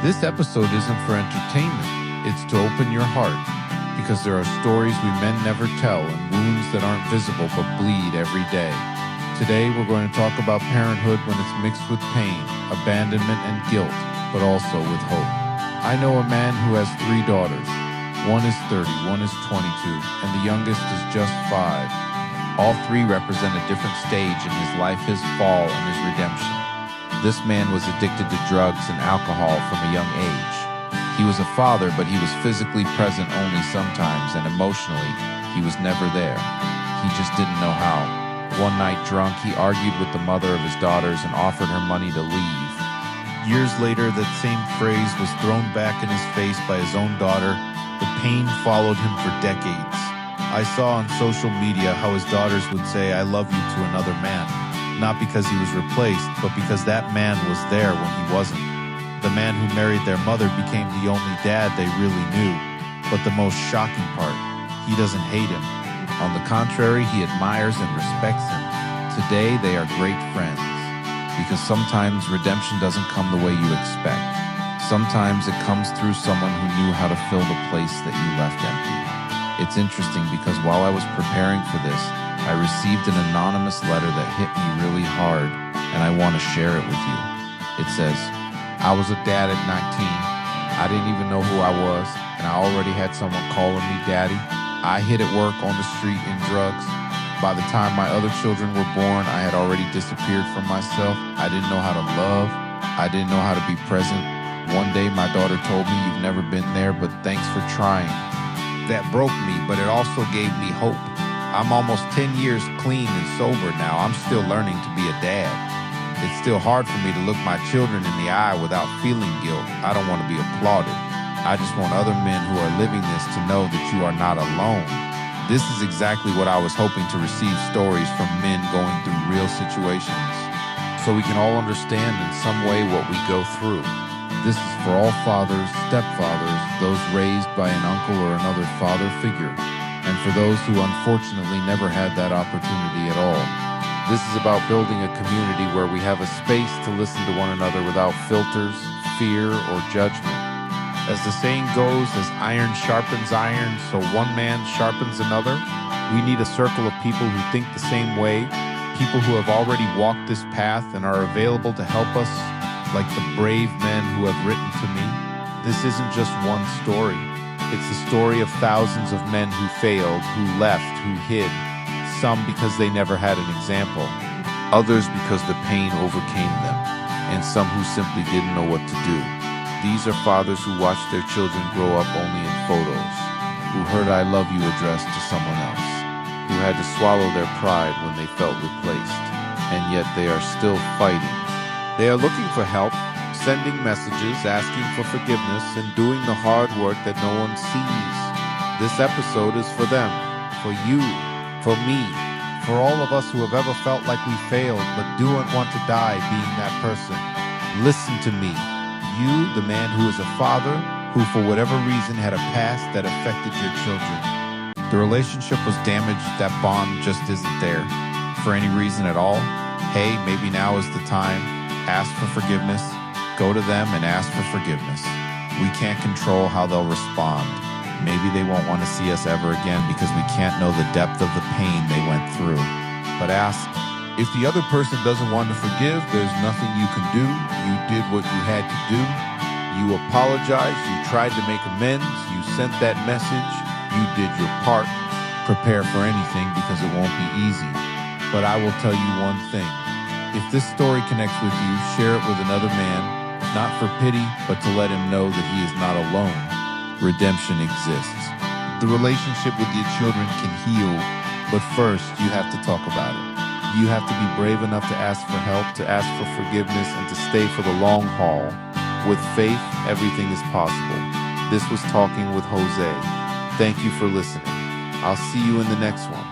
This episode isn't for entertainment, it's to open your heart, because there are stories we men never tell and wounds that aren't visible but bleed every day. Today we're going to talk about parenthood when it's mixed with pain, abandonment and guilt, but also with hope. I know a man who has 3 daughters. One is 30, one is 22, and the youngest is just 5. All 3 represent a different stage in his life, his fall, and his redemption. This man was addicted to drugs and alcohol from a young age. He was a father, but he was physically present only sometimes, and emotionally, he was never there. He just didn't know how. One night drunk, he argued with the mother of his daughters and offered her money to leave. Years later, that same phrase was thrown back in his face by his own daughter. The pain followed him for decades. I saw on social media how his daughters would say, "I love you" to another man. Not because he was replaced, but because that man was there when he wasn't. The man who married their mother became the only dad they really knew. But the most shocking part, he doesn't hate him. On the contrary, he admires and respects him. Today, they are great friends. Because sometimes redemption doesn't come the way you expect. Sometimes it comes through someone who knew how to fill the place that you left empty. It's interesting because while I was preparing for this, I received an anonymous letter that hit me really hard, and I want to share it with you. It says, "I was a dad at 19. I didn't even know who I was, and I already had someone calling me daddy. I hid at work, on the street, in drugs. By the time my other children were born, I had already disappeared from myself. I didn't know how to love. I didn't know how to be present. One day my daughter told me, 'You've never been there, but thanks for trying.' That broke me, but it also gave me hope. I'm almost 10 years clean and sober now. I'm still learning to be a dad. It's still hard for me to look my children in the eye without feeling guilt. I don't want to be applauded. I just want other men who are living this to know that you are not alone." This is exactly what I was hoping to receive, stories from men going through real situations, so we can all understand in some way what we go through. This is for all fathers, stepfathers, those raised by an uncle or another father figure, and for those who unfortunately never had that opportunity at all. This is about building a community where we have a space to listen to one another without filters, fear, or judgment. As the saying goes, as iron sharpens iron, so one man sharpens another. We need a circle of people who think the same way, people who have already walked this path and are available to help us, like the brave men who have written to me. This isn't just one story. It's the story of thousands of men who failed, who left, who hid. Some because they never had an example, others because the pain overcame them, and some who simply didn't know what to do. These are fathers who watched their children grow up only in photos, who heard "I love you" addressed to someone else, who had to swallow their pride when they felt replaced, and yet they are still fighting. They are looking for help, sending messages, asking for forgiveness, and doing the hard work that no one sees. This episode is for them, for you, for me, for all of us who have ever felt like we failed but don't want to die being that person. Listen to me. You, the man who is a father, who for whatever reason had a past that affected your children. The relationship was damaged, that bond just isn't there. For any reason at all, hey, maybe now is the time. Ask for forgiveness. Go to them and ask for forgiveness. We can't control how they'll respond. Maybe they won't want to see us ever again because we can't know the depth of the pain they went through. But ask. If the other person doesn't want to forgive, there's nothing you can do. You did what you had to do. You apologized. You tried to make amends. You sent that message. You did your part. Prepare for anything because it won't be easy. But I will tell you one thing. If this story connects with you, share it with another man, not for pity, but to let him know that he is not alone. Redemption exists. The relationship with your children can heal, but first you have to talk about it. You have to be brave enough to ask for help, to ask for forgiveness, and to stay for the long haul. With faith, everything is possible. This was Talking with Jose. Thank you for listening. I'll see you in the next one.